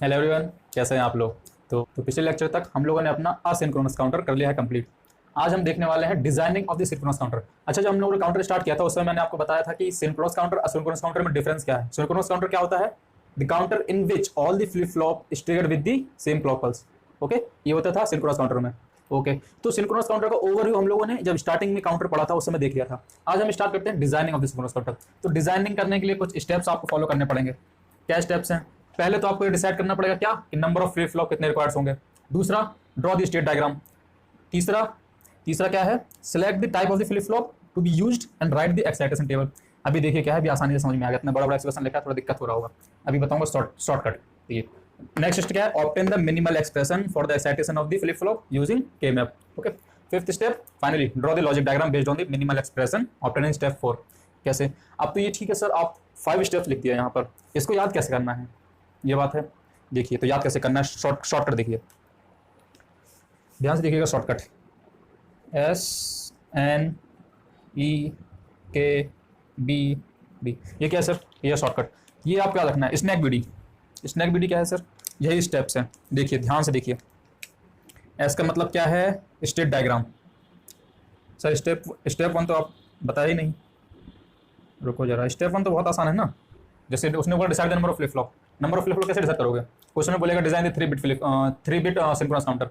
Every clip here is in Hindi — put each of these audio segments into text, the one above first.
हेलो एवरीवन, कैसे हैं आप लोग। तो पिछले लेक्चर तक हम लोगों ने अपना असिंक्रोनस काउंटर कर लिया है कंप्लीट। आज हम देखने वाले हैं designing of the synchronous counter. अच्छा, जब हम लोगों ने काउंटर स्टार्ट किया था उस समय मैंने आपको बताया था कि सिंक्रोनस काउंटर असिंक्रोनस काउंटर में डिफरेंस क्या है। सिंक्रोनस काउंटर क्या होता है? The counter in which all the flip flop is triggered with the same clock pulse. Okay, ये होता था सिंक्रोनस काउंटर में। ओके, तो सिंक्रोनस काउंटर का ओवरव्यू हम लोगों ने जब स्टार्टिंग में काउंटर पढ़ा था उस समय देख लिया था। आज हम स्टार्ट करते हैं designing of the synchronous counter. तो डिजाइनिंग करने के लिए कुछ स्टेप्स आपको फॉलो करने पड़ेंगे। क्या स्टेप्स हैं? पहले तो आपको ये डिसाइड करना पड़ेगा क्या कि नंबर ऑफ फ्लिप फ्लॉप कितने रिक्वायर्ड होंगे। दूसरा, ड्रॉ द स्टेट डायग्राम। तीसरा तीसरा क्या है? Select the type of the flip flop to be used and write the excitation table. अभी देखिए क्या है, अभी आसानी से समझ में आ गया। इतना बड़ा बड़ा एक्सप्रेशन लिखा है, थोड़ा दिक्कत हो रहा होगा। अभी बताऊंगा शॉर्टकट। ये नेक्स्ट क्या है? Obtain the minimal expression for the excitation of the flip flop using K map. Okay, fifth step, finally draw the logic diagram based on the minimal expression obtain in step 4। कैसे? अब तो ये ठीक है सर, आप 5 स्टेप्स लिख दिया यहाँ पर, इसको याद कैसे करना है, ये बात है। देखिए तो याद कैसे करना है, शॉर्टकट देखिए, ध्यान से देखिएगा। शॉर्टकट SNEKBD, ये क्या है सर? ये शॉर्टकट। ये आपको याद रखना है। स्नैक बीडी, स्नैक बीडी क्या है सर? यही स्टेप्स हैं। देखिए ध्यान से देखिए। एस का मतलब क्या है? State diagram. सर स्टेप 1 तो आप बताया ही नहीं। रुको जरा, स्टेप 1 तो बहुत आसान है ना। जैसे उसने बोला decide the number of flip flop. Number of flip flop कैसे डिसाइड करोगे? क्वेश्चन में बोलेगा design the 3 bit synchronous counter,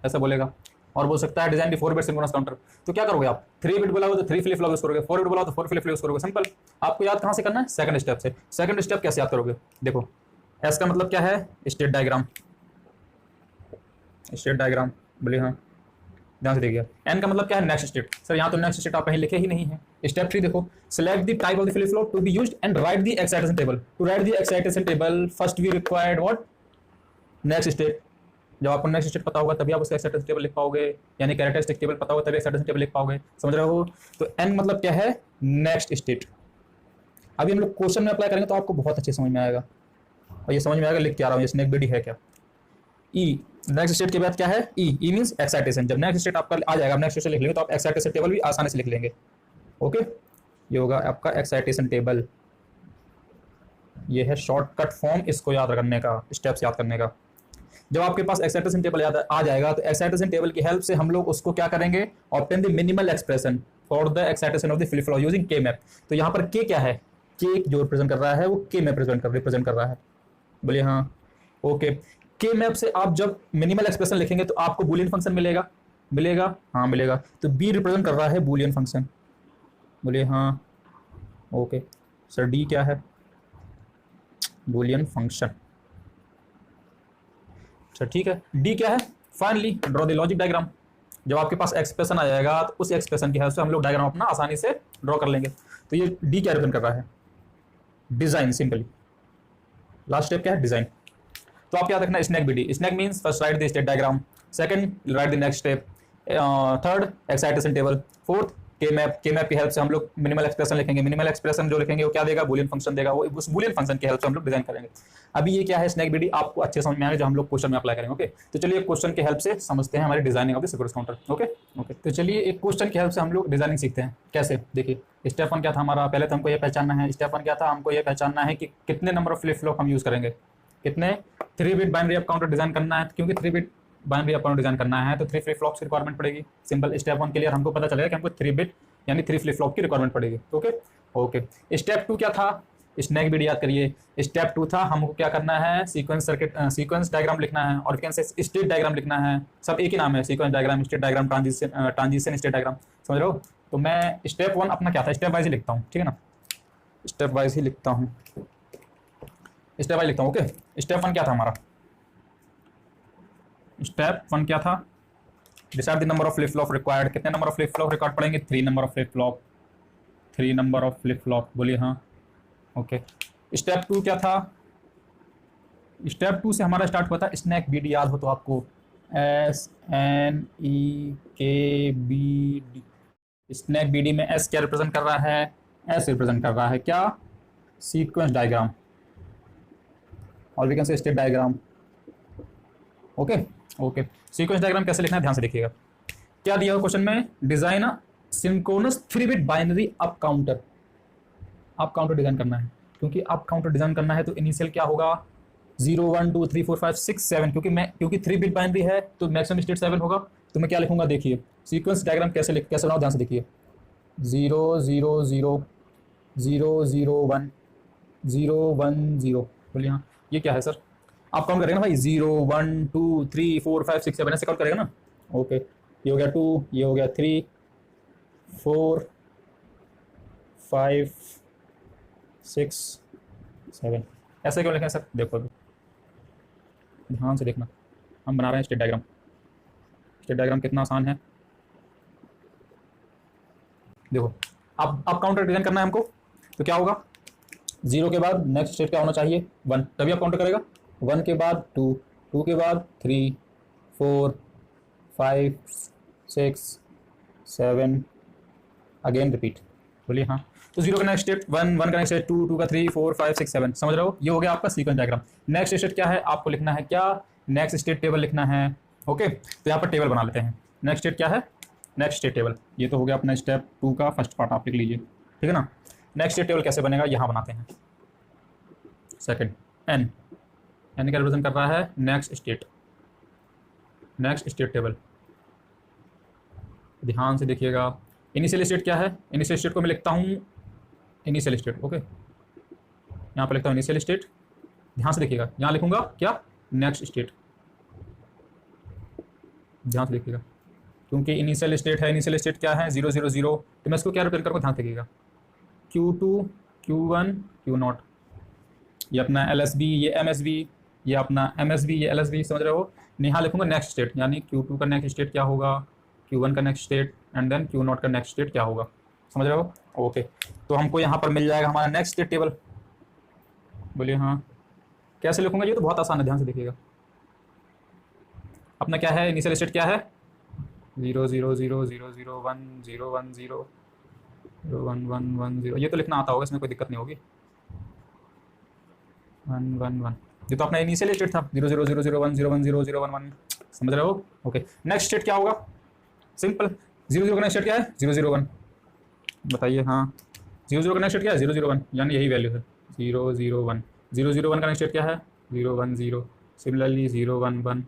ऐसा बोलेगा। और बोल सकता है design the 4 bit synchronous counter. तो क्या करोगे आप? 3 बिट बोला तो 3 फ्लिप फ्लॉप यूज करोगे, 4 बिट बोला तो 4 फ्लिप फ्लॉप यूज करोगे। सिंपल। आपको याद कहां से करना है? सेकंड स्टेप से। सेकंड स्टेप कैसे याद करोगे? देखो, एस का मतलब क्या है? State diagram. स्टेट डायग्राम बोलिए हाँ, ध्यान से देखिए। एन का मतलब क्या है? Next state. सर यहाँ तो नेक्स्ट स्टेट आप कहीं लिखे ही नहीं है। स्टेप 3 देखो, select the type of the flip flop to be used and write the excitation table. To write the excitation table first we required what? Next state. जब आपको नेक्स्ट स्टेट पता होगा तभी आप उसका एक्साइटेशन टेबल लिख पाओगे, यानी कैरेक्टरिस्टिक टेबल पता होगा तभी एक्साइटेशन टेबल लिख पाओगे। समझ रहे हो? तो एन मतलब क्या है? Next state. अभी हम लोग क्वेश्चन में अप्लाई करेंगे तो आपको बहुत अच्छे समझ में आएगा, और ये समझ में आएगा लिख के आ रहा हूँ, ये स्नैक बीडी है क्या। ई, नेक्स्ट स्टेट के बाद क्या है? ई मींस एक्साइटेशन। जब नेक्स्ट स्टेट आपका आ जाएगा, नेक्स्ट स्टेट लिख लेंगे तो आप एक्साइटेशन टेबल भी आसानी से लिख लेंगे। ओके, ये होगा आपका एक्साइटेशन टेबल। ये है शॉर्टकट फॉर्म इसको याद करने का, स्टेप्स याद करने का। जब आपके पास एक्साइटेशन टेबल याद आ जाएगा तो एक्साइटेशन टेबल की हेल्प से हम लोग उसको क्या करेंगे? Obtain the minimal expression for the excitation of the flip flop using K map. तो यहाँ पर के क्या है? के जो रिप्रेजेंट कर रहा है वो के मैप रिप्रेजेंट कर रहा है। बोलिए हाँ। ओके, के मैप से आप जब मिनिमल एक्सप्रेशन लिखेंगे तो आपको बूलियन फंक्शन मिलेगा। हाँ मिलेगा। तो बी रिप्रेजेंट कर रहा है बूलियन फंक्शन। बोलिए हाँ। ओके सर, डी क्या है? Boolean function. अच्छा ठीक है, डी क्या है? Finally draw the logic diagram. जब आपके पास एक्सप्रेशन आ जाएगा तो उस एक्सप्रेशन की हेल्प से हम लोग डायग्राम अपना आसानी से ड्रॉ कर लेंगे। तो ये डी क्या रिप्रेजेंट कर रहा है? डिजाइन। सिंपली लास्ट स्टेप क्या है? डिजाइन। तो आप याद रखना snack BD. Snack means first write the state diagram, second write the next step, third excitation table, fourth K map की हेल्प से हम लोग मिनिमल एक्सप्रेशन लिखेंगे। मिनिमल एक्सप्रेशन जो लिखेंगे वो क्या देगा? बूलियन फंक्शन देगा। वो उस बूलियन फंक्शन की हेल्प से हम लोग डिजाइन करेंगे। अभी ये क्या है? स्नैक बीडी आपको अच्छे समझ में आएगा जो हम लोग क्वेश्चन में अप्लाई करेंगे। ओके, तो चलिए क्वेश्चन की हेल्प से समझते हैं हमारी designing of the sequence counter. Okay, तो चलिए एक क्वेश्चन की हेल्प से हम लोग डिजाइनिंग सीखते हैं। कैसे? देखिए, स्टेप 1 क्या था हमारा? पहले तो हमको ये पहचानना है। स्टेप 1 क्या था? हमको ये पहचानना है कि कितने नंबर ऑफ फ्लिप फ्लॉप हम यूज करेंगे। कितने? 3 bit binary up counter design करना है, क्योंकि 3 bit binary up counter design करना है तो 3 फ्लिप फ्लॉप्स की रिक्वायरमेंट पड़ेगी। सिंपल। स्टेप 1 के लिए हमको पता चलेगा कि हमको 3 बिट यानी 3 फ्लिप फ्लॉप की रिक्वायरमेंट पड़ेगी। ओके, स्टेप 2 क्या था? स्नैक बीडी याद करिए। स्टेप 2 था हमको क्या करना है? सीक्वेंस डायग्राम लिखना है, और स्टेट डायग्राम लिखना है। सब एक ही नाम है, sequence diagram, state diagram, transition state diagram. समझ रहे हो? तो मैं स्टेप 1 अपना क्या था स्टेप वाइज ही लिखता हूँ, ठीक है ना। स्टेप वाइज ही लिखता हूँ। ओके, स्टेप 1 क्या था हमारा? स्टेप 1 क्या था? Decide the number of flip flop required. कितने number of flip flop required पड़ेंगे? 3 number of flip flop. 3 number of flip flop. बोलिए हाँ। ओके, स्टेप 2 क्या था? स्टेप 2 से हमारा स्टार्ट हुआ था स्नैक बीडी, याद हो तो आपको, SNEKBD। स्नैक बीडी में एस क्या रिप्रेजेंट कर रहा है? एस रिप्रेजेंट कर रहा है क्या? सीक्वेंस डायग्राम, और we can say state diagram. Okay, sequence diagram कैसे लिखना है ध्यान से देखिएगा। क्या दिया हुआ क्वेश्चन में? Design synchronous 3 bit binary up counter design करना है। क्योंकि अप काउंटर डिजाइन करना है तो इनिशियल क्या होगा? 0 1 2 3 4 5 6 7, क्योंकि 3 बिट बाइनरी है तो मैक्सिमम स्टेट 7 होगा। तो मैं क्या लिखूंगा, देखिए सीक्वेंस डायग्राम कैसे बनाओ, ध्यान से देखिए। 0 0 0 0 0 1 0 1 0। बोलिए हाँ, ये क्या है सर? आप काउंट करेगा ना भाई, 0 1 2 3 4 5 6 7 ऐसे काउंट करेगा ना। ओके, ये हो गया 2, ये हो गया 3 4 5 6 7। ऐसे क्यों लिखें सर? देखो अभी ध्यान से देखना, हम बना रहे हैं स्टेट डायग्राम। स्टेट डायग्राम कितना आसान है, देखो। अब काउंटर डिजाइन करना है हमको, तो क्या होगा, 0 के बाद नेक्स्ट स्टेट क्या होना चाहिए, 1, तभी आप काउंटर करेगा। 1 के बाद 2, 2 के बाद 3 4 5 6 7, अगेन रिपीट। बोलिए हाँ। तो 0 का नेक्स्ट स्टेट 1, 1 का नेक्स्ट स्टेट 2, 2 का 3 4 5 6 7, समझ रहे हो? ये हो गया आपका सीक्वेंस डायग्राम। नेक्स्ट स्टेट क्या है, आपको लिखना है क्या, नेक्स्ट स्टेट टेबल लिखना है। ओके, तो यहाँ पर टेबल बना लेते हैं। नेक्स्ट स्टेट क्या है, नेक्स्ट स्टेट टेबल। ये तो हो गया अपना स्टेप 2 का फर्स्ट पार्ट, आप लिख लीजिए, ठीक है ना। नेक्स्ट स्टेट टेबल कैसे बनेगा, यहाँ बनाते हैं। सेकंड, एन का रिप्रेजेंट कर रहा है नेक्स्ट स्टेट टेबल। ध्यान से देखिएगा, इनिशियल स्टेट क्या है, इनिशियल स्टेट को मैं लिखता हूँ इनिशियल स्टेट। ओके, यहाँ पर लिखता हूँ इनिशियल स्टेट। ध्यान से देखिएगा, यहाँ लिखूंगा क्या, नेक्स्ट स्टेट। ध्यान से देखिएगा, क्योंकि इनिशियल स्टेट है, इनिशियल स्टेट क्या है 0 0 0, तो मैं इसको क्या रिप्रेजेंट करूँगा, ध्यान से देखिएगा, Q2 Q1 Q0। ये अपना LSB, ये MSB, ये अपना MSB, ये LSB, समझ रहे हो। यहाँ लिखूंगा नेक्स्ट स्टेट, यानी Q2 का नेक्स्ट स्टेट क्या होगा, Q1 का next state, and then Q0 का नेक्स्ट स्टेट क्या होगा, समझ रहे हो। ओके, तो हमको यहाँ पर मिल जाएगा हमारा नेक्स्ट स्टेट टेबल। बोलिए हाँ, कैसे लिखूंगा, ये तो बहुत आसान है, ध्यान से देखिएगा। अपना क्या है, इनिशियल स्टेट क्या है 0 0 0 0 0 1 0 1 0 1 1 1 0, ये तो लिखना आता होगा, इसमें कोई दिक्कत नहीं होगी। 1 1 1, ये तो अपना इनिशियल स्टेट था 0 0 0 0 1 0 1 0 0 1 1, समझ रहे हो। ओके, नेक्स्ट स्टेट क्या होगा, सिंपल, 0 0 का नेक्स्ट स्टेट क्या है 0 0 1, बताइए। हाँ, 0 0 का नेक्स्ट स्टेट क्या है 0 0 1, यानी यही वैल्यू है 0 0 1। 0 0 1 का नेक्स्ट स्टेट क्या है 0 1 0, सिमिलरली 0 1 1।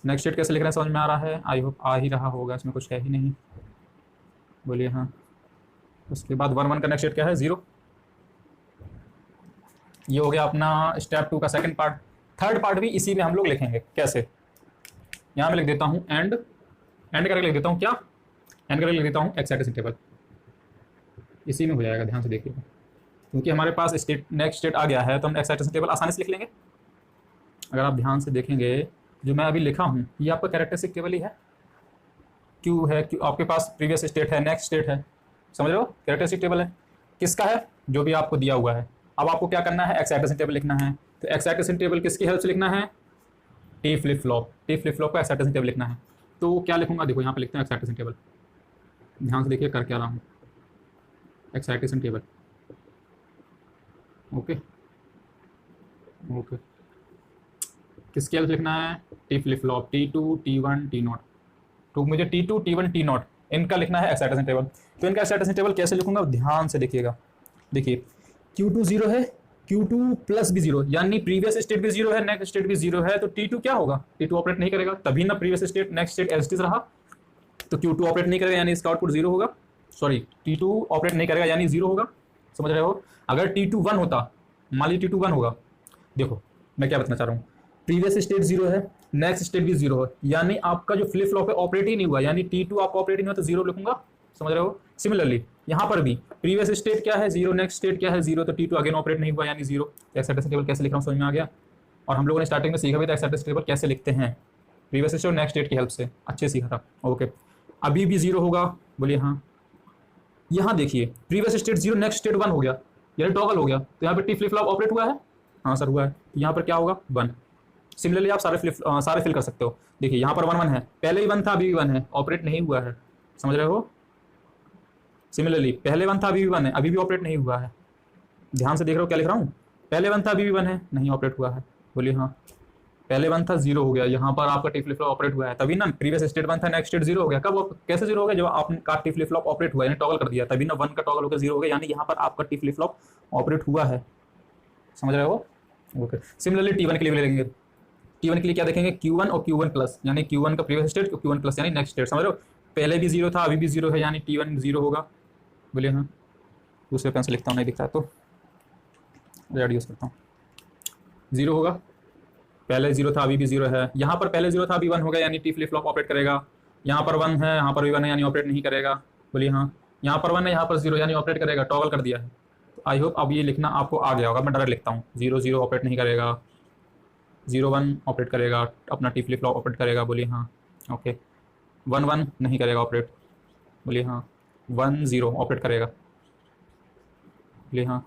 नेक्स्ट स्टेट कैसे लिख रहे हैं, समझ में आ रहा है, आई होप आ ही रहा होगा, इसमें कुछ है ही नहीं। बोलिए हाँ। उसके बाद 1 1 का नेक्स्ट स्टेट क्या है 0। ये हो गया अपना स्टेप 2 का सेकंड पार्ट। थर्ड पार्ट भी इसी में हम लोग लिखेंगे, कैसे, यहाँ मैं लिख देता हूँ एंड करके लिख देता हूँ क्या, एंड करके लिख देता हूँ एक्साइटेशन टेबल, इसी में हो जाएगा। ध्यान से देखिएगा, क्योंकि हमारे पास स्टेट नेक्स्ट स्टेट आ गया है तो हम एक्साइटेशन टेबल आसानी से लिख लेंगे। अगर आप ध्यान से देखेंगे, जो मैं अभी लिखा हूँ ये आपका कैरेक्टरिस्टिक टेबल ही है। क्यू है, क्यू आपके पास प्रीवियस स्टेट है, नेक्स्ट स्टेट है, समझ रहे हो, कैरेक्टरिस्टिक टेबल है। किसका है, जो भी आपको दिया हुआ है। अब आपको क्या करना है, एक्साइटेशन टेबल लिखना है। तो एक्साइटेशन टेबल किसकी हेल्प से लिखना है, टी फ्लिप फ्लॉप का एक्साइटेशन टेबल लिखना है। तो क्या लिखूंगा, देखो यहाँ पे लिखते हैं एक्साइटेशन टेबल। ध्यान से देखिए कर क्या रहा हूँ, एक्साइटेशन टेबल। ओके ओके, किसकी हेल्प लिखना है, T flip flop, T2 T1 T0। तो मुझे T2 T1 T0 इनका लिखना है एक्साइटेशन टेबल। तो इनका एक्साइटेशन टेबल कैसे लिखूंगा, ध्यान से देखिएगा। देखिए Q2 0 है, Q2 प्लस भी 0, यानी प्रीवियस स्टेट भी 0 है, नेक्स्ट स्टेट भी 0 है, तो T2 क्या होगा, T2 ऑपरेट नहीं करेगा, तभी ना previous state next state as it is रहा। तो Q2 ऑपरेट नहीं करेगा, यानी इसका आउटपुट 0 होगा। सॉरी, T2 ऑपरेट नहीं करेगा यानी 0 होगा, समझ रहे हो। अगर T2 1 होता, मान लीजिए T2 1 होगा, देखो मैं क्या बताना चाह रहा हूँ, प्रीवियस स्टेट 0 है, नेक्स्ट स्टेट भी 0 है, यानी आपका जो फ्लिप फ्लॉप है ऑपरेट ही नहीं हुआ, यानी T2 आपका ऑपरेट नहीं हुआ, तो 0 लिखूंगा, समझ रहे हो। सिमिलरली यहाँ पर भी प्रीवियस स्टेट क्या है 0, नेक्स्ट स्टेट क्या है 0, तो T2 अगेन ऑपरेट नहीं हुआ यानी 0। एक्साइटेशन टेबल कैसे लिख रहा हूँ समझ में आ गया। और हम लोगों ने स्टार्टिंग में सीखा भी था एक्साइटेशन टेबल कैसे लिखते हैं, प्रीवियस स्टेट और नेक्स्ट स्टेट की हेल्प से अच्छे सीखा था। ओके, अभी भी 0 होगा, बोलिए हाँ। यहाँ देखिए प्रीवियस स्टेट 0, नेक्स्ट स्टेट 1 हो गया, यानी टॉगल हो गया, तो यहाँ पर टी फ्लिप फ्लॉप ऑपरेट हुआ है, हाँ सर हुआ है। यहाँ पर क्या होगा 1। सिमिलरली आप सारे फिल कर सकते हो। देखिए यहाँ पर 1 1 है, पहले ही 1 था अभी भी 1 है, ऑपरेट नहीं हुआ है, समझ रहे हो। सिमिलरली पहले 1 था अभी भी 1 है, अभी भी ऑपरेट नहीं हुआ है। ध्यान से देख रहे हो क्या लिख रहा हूँ, पहले 1 था अभी भी 1 है, नहीं ऑपरेट हुआ है, बोलिए हाँ। पहले 1 था 0 हो गया, यहाँ पर आपका टी फ्लिप फ्लॉप ऑपरेट हुआ है, तभी ना प्रीवियस स्टेट 1 था, नेक्स्ट स्टेट 0 हो गया। कब कैसे 0 हो गया, जब आपका टी फ्लिप फ्लॉप ऑपरेट हुआ, यानी टॉगल कर दिया, तभी ना 1 का टॉगल होकर 0 हो गया, यानी यहाँ पर आपका टी फ्लिप फ्लॉप ऑपरेट हुआ है, समझ रहे हो। ओके, सिमिलरली T1 के लिए भी लेंगे। T1 के लिए क्या देखेंगे, Q1 और Q1 प्लस, यानी Q1 का प्रीवियस स्टेट, Q1 प्लस यानी नेक्स्ट स्टेट, समझ रहे हो। पहले भी जीरो था, अभी भी जीरो है, यानी T1 जीरो होगा। बोलिए हाँ। दूसरे पेन से लिखता हूँ, नहीं दिखता है तो रेड यूज़ करता हूँ। जीरो होगा, पहले जीरो था अभी भी जीरो है। यहाँ पर पहले जीरो था अभी वन होगा, यानी टी फ्लिप फ्लॉप ऑपरेट करेगा। यहाँ पर वन है, यहाँ पर भी वन है, यानी ऑपरेट नहीं करेगा। बोलिए हाँ। यहाँ पर वन है, यहाँ पर जीरो, यानी ऑपरेट करेगा, टॉगल कर दिया है। तो आई होप अब ये लिखना आपको आ गया होगा। मैं डायरेक्ट लिखता हूँ, जीरो जीरो ऑपरेट नहीं करेगा, जीरो वन ऑपरेट करेगा, अपना टी फ्लिप फ्लॉप ऑपरेट करेगा। बोलिए हाँ। ओके, वन वन नहीं करेगा ऑपरेट। बोलिए हाँ। वन जीरो ऑपरेट करेगा। बोलिए हाँ,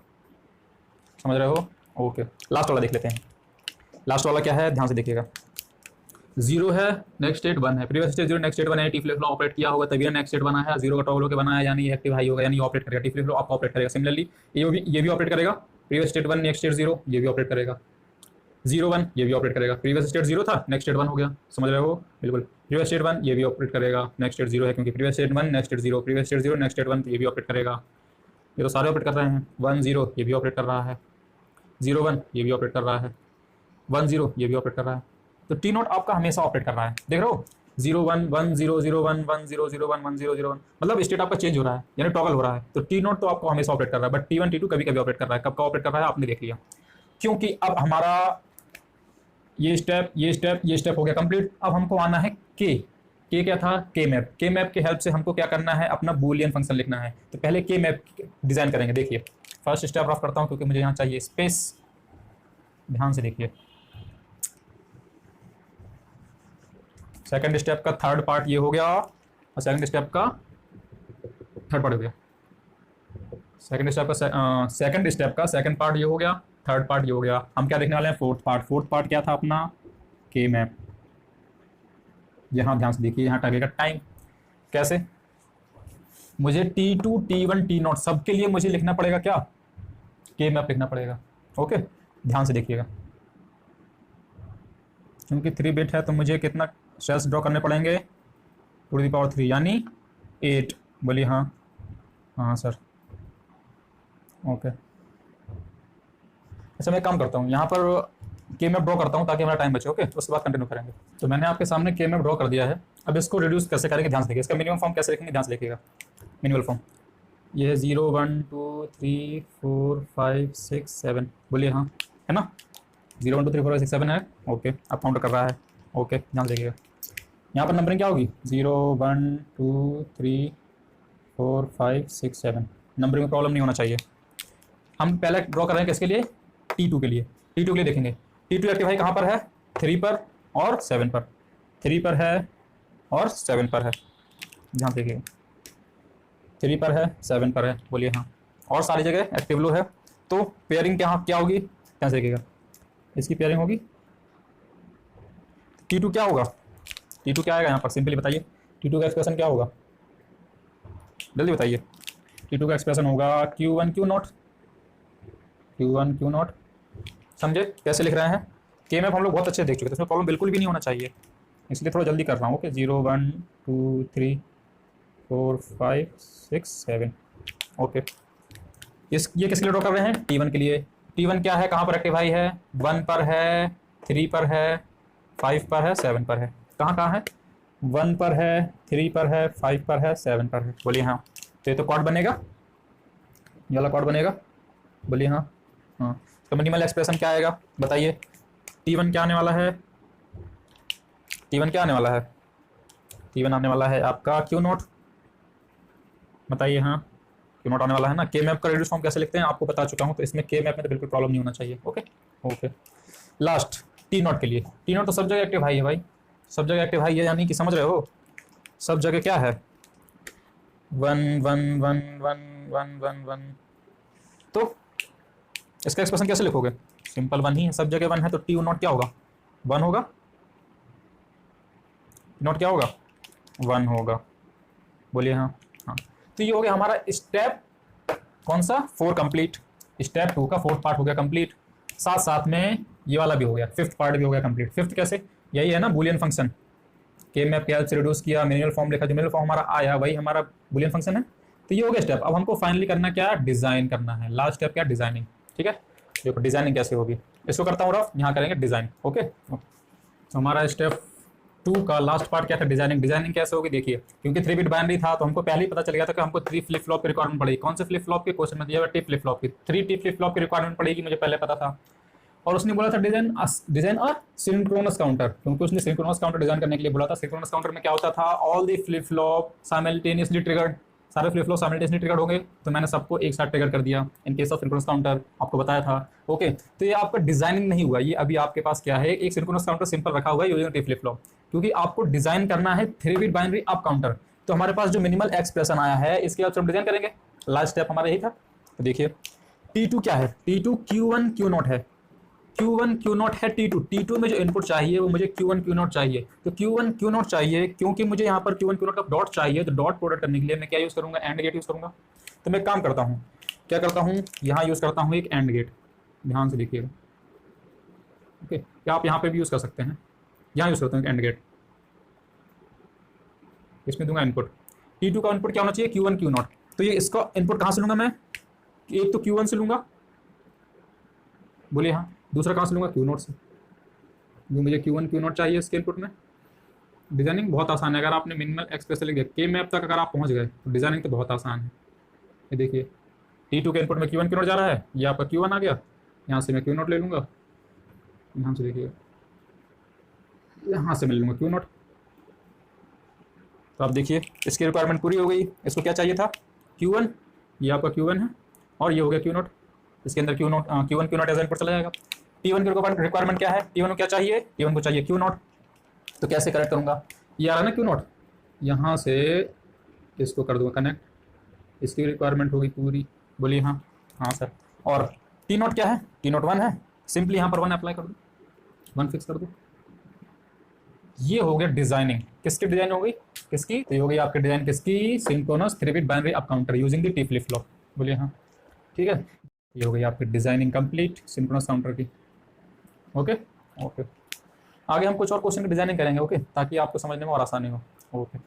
समझ रहे हो। ओके, लास्ट वाला देख लेते हैं। लास्ट वाला क्या है, ध्यान से देखिएगा। जीरो है, नेक्स्ट स्टेट वन है, previous state zero, next state one है। टी फ्लिप फ्लॉप ऑपरेट किया होगा तभी नेक्स्ट स्टेट बना है। जीरो का टॉगल होकर बना है, यानी एक्टिव हाई होगा, यानी ऑपरेट करेगा। टी फ्लिप फ्लॉप ऑपरेट करेगा। सिमिलरली ये भी ऑपरेट करेगा। Previous state one, next state zero, ये भी ऑपरेट करेगा। जीरो वन, ये भी ऑपरेट करेगा। प्रीवियस स्टेट जीरो था, नेक्स्ट स्टेट वन हो गया, समझ रहे हो। बिल्कुल, प्रीवियस स्टेट वन, ये भी ऑपरेट करेगा। नेक्स्ट स्टेट जीरो है, क्योंकि previous state one, next state zero, previous state zero, next state one, ये भी ऑपरेट करेगा। ये तो सारे ऑपरेट कर रहे हैं। वन जीरो, ये भी ऑपरेट कर रहा है। जीरो वन, ये भी ऑपरेट कर रहा है। वन जीरो, ये भी ऑपरेट कर रहा है। तो टी नोट आपका हमेशा ऑपरेट कर रहा है, देख रहे हो। Zero one, one zero, zero one, one zero, zero one, one zero, zero one, मतलब स्टेट आपका चेंज हो रहा है, यानी टॉगल हो रहा है। तो टी नोट तो आपको हमेशा ऑपरेट कर रहा है, बट T1 T2 कभी कभी ऑपरेट कर रहा है। कब का ऑपरेट कर रहा है आपने देख लिया, क्योंकि अब हमारा ये स्टेप हो गया कंप्लीट। अब हमको आना है के क्या था, के मैप। के मैप के हेल्प से हमको क्या करना है, अपना बूलियन फंक्शन लिखना है। तो पहले के मैप डिजाइन करेंगे। देखिए, फर्स्ट स्टेप रफ करता हूँ, क्योंकि मुझे यहाँ चाहिए स्पेस। ध्यान से देखिए, सेकंड स्टेप का थर्ड पार्ट ये हो गया, और सेकंड स्टेप का थर्ड पार्ट हो गया। सेकंड स्टेप का सेकंड पार्ट ये हो गया, थर्ड पार्ट ये हो गया। हम क्या देखने वाले हैं, फोर्थ पार्ट। फोर्थ पार्ट क्या था अपना, के मैप। यहाँ ध्यान से देखिए, यहाँ लगेगा टाइम। कैसे, मुझे T2 T1 T0 सबके लिए मुझे लिखना पड़ेगा क्या, के मैप लिखना पड़ेगा। ओके, ध्यान से देखिएगा, क्योंकि 3 बिट है तो मुझे कितना सेल्स ड्रॉ करने पड़ेंगे, 2 to the power 3 यानी 8। बोलिए हाँ। हाँ सर, ओके। अच्छा, मैं काम करता हूँ, यहाँ पर के मैप ड्रॉ करता हूँ ताकि हमारा टाइम बचे। ओके, उसके बाद कंटिन्यू करेंगे। तो मैंने आपके सामने के मैप ड्रॉ कर दिया है। अब इसको रिड्यूस कैसे करेंगे, ध्यान से देखिए। इसका मिनिमम फॉर्म कैसे लिखेंगे, ध्यान से देखिएगा। मिनिमल फॉर्म ये है 0 1 2 3 4 5 6 7। बोलिए हाँ, है ना। 0 1 2 3 4 5 6 7 है। ओके, अब काउंट कर रहा है। ओके, ध्यान से देखिएगा। यहाँ पर नंबरिंग क्या होगी, 0 1 2 3 4 5 6 7। नंबरिंग में प्रॉब्लम नहीं होना चाहिए। हम पहले ड्रॉ कर रहे हैं किसके लिए, T2 के लिए। T2 के लिए देखेंगे, T2 एक्टिव हाई कहाँ पर है, 3 पर और 7 पर। 3 पर है और 7 पर है, ध्यान देखिएगा। 3 पर है, 7 पर है। बोलिए हाँ। और सारी जगह एक्टिव लो है। तो पेयरिंग क्या होगी, ध्यान से देखिएगा। इसकी पेयरिंग होगी T2 क्या होगा, T2 क्या आएगा यहाँ पर, सिंपली बताइए। T2 का एक्सप्रेशन क्या होगा, जल्दी बताइए। T2 का एक्सप्रेशन होगा Q1 Q0, Q1 Q0। समझे कैसे लिख रहे हैं। के मैप हम लोग बहुत अच्छे देख चुके थे, इसमें प्रॉब्लम बिल्कुल भी नहीं होना चाहिए, इसलिए थोड़ा जल्दी कर रहा हूँ। ओके, 0 1 2 3 4 5 6 7। ओके, ये किसके लिए ड्रॉ कर रहे हैं, T1 के लिए। T1 क्या है, कहाँ पर एक्टिव हाई है, 1 पर है, 3 पर है, 5 पर है, 7 पर है। कहाँ है, 1 पर है, 3 पर है, 5 पर है, 7 पर है। बोलिए हाँ। तो ये तो कॉर्ड बनेगा, ये वाला कॉर्ड बनेगा। बोलिए हाँ। हाँ, तो मिनिमल एक्सप्रेशन क्या आएगा बताइए। T1 क्या आने वाला है, T1 क्या आने वाला है, T1 आने वाला है आपका Q0। बताइए हाँ, Q0 आने वाला है ना। के मैप का रिड्यूस फॉर्म कैसे लिखते हैं आपको बता चुका हूँ, तो इसमें के मैप में तो बिल्कुल प्रॉब्लम नहीं होना चाहिए। Okay okay. लास्ट T0 के लिए। T0 तो सब जगह एक्टिव हाई है भाई, सब जगह एक्टिव हाई है, यानी कि समझ रहे हो, सब जगह क्या है, 1 1 1 1 1 1 1। तो इसका एक्सप्रेशन कैसे लिखोगे, सिंपल 1 ही है, सब जगह 1 है। तो T0 क्या होगा, 1 होगा। T0 क्या होगा, 1 होगा। बोलिए हाँ। हाँ, तो ये हो गया हमारा स्टेप कौन सा, 4 कंप्लीट। स्टेप 2 का 4th पार्ट हो गया कंप्लीट। साथ साथ में ये वाला भी हो गया, 5th पार्ट भी हो गया कंप्लीट। 5th कैसे, यही है ना, बूलियन फंक्शन। के मैप के हेल्प से रिड्यूस किया, मिनिमल फॉर्म लिखा, जो मिनिमल फॉर्म हमारा आया वही हमारा बूलियन फंक्शन है। तो ये हो गया स्टेप। अब हमको फाइनली करना क्या है, डिजाइन करना है। लास्ट स्टेप क्या, डिजाइनिंग। ठीक है, देखो डिजाइनिंग कैसे होगी, इसको करता हूँ रफ, यहाँ करेंगे डिजाइन। ओके, तो हमारा स्टेप 2 का लास्ट पार्ट क्या था, डिजाइनिंग। डिजाइनिंग कैसे होगी देखिए, क्योंकि 3 बिट बाइनरी था तो हमको पहले ही पता चल गया था कि हमको 3 फ्लिप फ्लॉप की रिक्वायरमेंट पड़ेगी। कौन से फ्लिप फ्लॉप की, क्वेश्चन में दिया हुआ टी फ्लिप फ्लॉप की, 3 टी फ्लिप फ्लॉप की रिक्वायरमेंट पड़ेगी, मुझे पहले पता था। और उसने बोला था डिजाइन और सिंक्रोनस काउंटर, क्योंकि उसने सिंक्रोनस काउंटर डिजाइन करने के लिए बोला था। सिंक्रोनस काउंटर में क्या होता था, all the flip flop simultaneously triggered, सारे फ्लिप फ्लॉप साइमल्टेनियसली ट्रिगर्ड होंगे, तो मैंने सबको एक साथ ट्रिगर कर दिया in case of synchronous counter, आपको बताया था। ओके, तो ये आपका डिजाइनिंग नहीं हुआ, ये अभी आपके पास क्या है, एक सिंक्रोनस काउंटर सिंपल रखा हुआ है यूजिंग टी फ्लिप फ्लॉप, क्योंकि आपको डिजाइन करना है 3 बिट बाइनरी अप काउंटर। तो हमारे पास जो मिनिमल एक्सप्रेशन आया है इसके बाद हम डिजाइन करेंगे, लास्ट स्टेप हमारा यही था। तो देखिए T2 क्या है, T2 Q1 Q0 है, Q1 Q0 है T2। T2 में जो इनपुट चाहिए वो मुझे Q1 Q0 चाहिए, तो Q1 Q0 चाहिए, क्योंकि मुझे यहाँ पर Q1 Q0 का डॉट चाहिए, तो डॉट प्रोडक्ट करने के लिए मैं क्या यूज़ करूँगा, एंड गेट यूज़ करूँगा। तो मैं काम करता हूँ, क्या करता हूँ, यहाँ यूज़ करता हूँ एक एंड गेट, ध्यान से देखिएगा। ओके, क्या आप यहाँ पे भी यूज़ कर सकते हैं, यहाँ यूज़ करता हूँ एक एंड गेट, इसमें दूंगा इनपुट। T2 का इनपुट क्या होना चाहिए, Q1 Q0। तो ये इसका इनपुट कहाँ से लूँगा मैं, एक तो Q1 से लूँगा, बोलिए हाँ, दूसरा कहाँ से लूँगा, Q0 से। जो मुझे Q1 Q0 चाहिए इसके इनपुट में। डिजाइनिंग बहुत आसान है, अगर आपने मिनिमल एक्सप्रेशन लिख दिया के मैप तक अगर आप पहुँच गए तो डिजाइनिंग तो बहुत आसान है। ये देखिए T2 के इनपुट में Q1 Q0 जा रहा है, ये आपका Q1 आ गया, यहाँ से मैं Q0 ले लूँगा, यहाँ से देखिएगा, यहाँ से मैं ले लूँगा Q0। तो आप देखिए इसकी रिक्वायरमेंट पूरी हो गई। इसको क्या चाहिए था, Q1, ये आपका Q1 है, और ये हो गया Q0, इसके अंदर Q1 Q0 एज इनपुट चला जाएगा। T1 की रिक्वायरमेंट क्या है, T1 को क्या चाहिए, T1 को चाहिए Q0। तो कैसे कनेक्ट करूँगा, ये आ रहा है ना Q0, यहाँ से इसको कर दूँगा कनेक्ट, इसकी रिक्वायरमेंट होगी पूरी, बोलिए हाँ। हाँ सर, और T0 क्या है, T0 1 है, सिंपली यहाँ पर 1 अप्लाई कर दो, 1 फिक्स कर दो। ये हो गया डिजाइनिंग, किसकी डिजाइन हो गई, किसकी, तो ये हो गई आपकी डिजाइन किसकी, synchronous 3 bit binary up counter using the T flip flop, बोलिए हाँ। ठीक है, ये हो गई आपकी डिजाइनिंग कंप्लीट सिंक्रोनस काउंटर की। ओके ओके, आगे हम कुछ और क्वेश्चन की डिजाइनिंग करेंगे, ओके, ताकि आपको समझने में और आसानी हो। ओके।